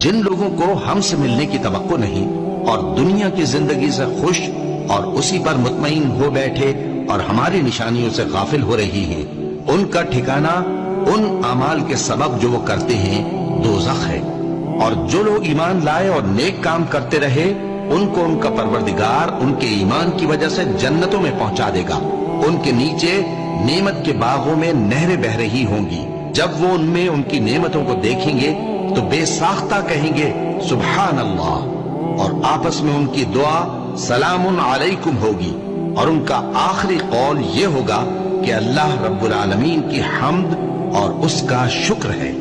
जिन लोगों को हमसे मिलने की तवक्को नहीं और दुनिया की जिंदगी से खुश और उसी पर मुतमईन हो बैठे और हमारी निशानियों से गाफिल हो रही हैं, उनका ठिकाना उन अमाल के सबब जो वो करते हैं दोज़ख है। और जो लोग ईमान लाए और नेक काम करते रहे, उनको उनका परवरदिगार उनके ईमान की वजह से जन्नतों में पहुंचा देगा। उनके नीचे नेमत के बागों में नहरें बह रही होंगी। जब वो उनमें उनकी नेमतों को देखेंगे तो बेसाख्ता कहेंगे सुभान अल्लाह, और आपस में उनकी दुआ सलामुन अलैकुम होगी। और उनका आखिरी कौल ये होगा कि अल्लाह रब्बुल आलमीन की हम्द और उसका शुक्र है।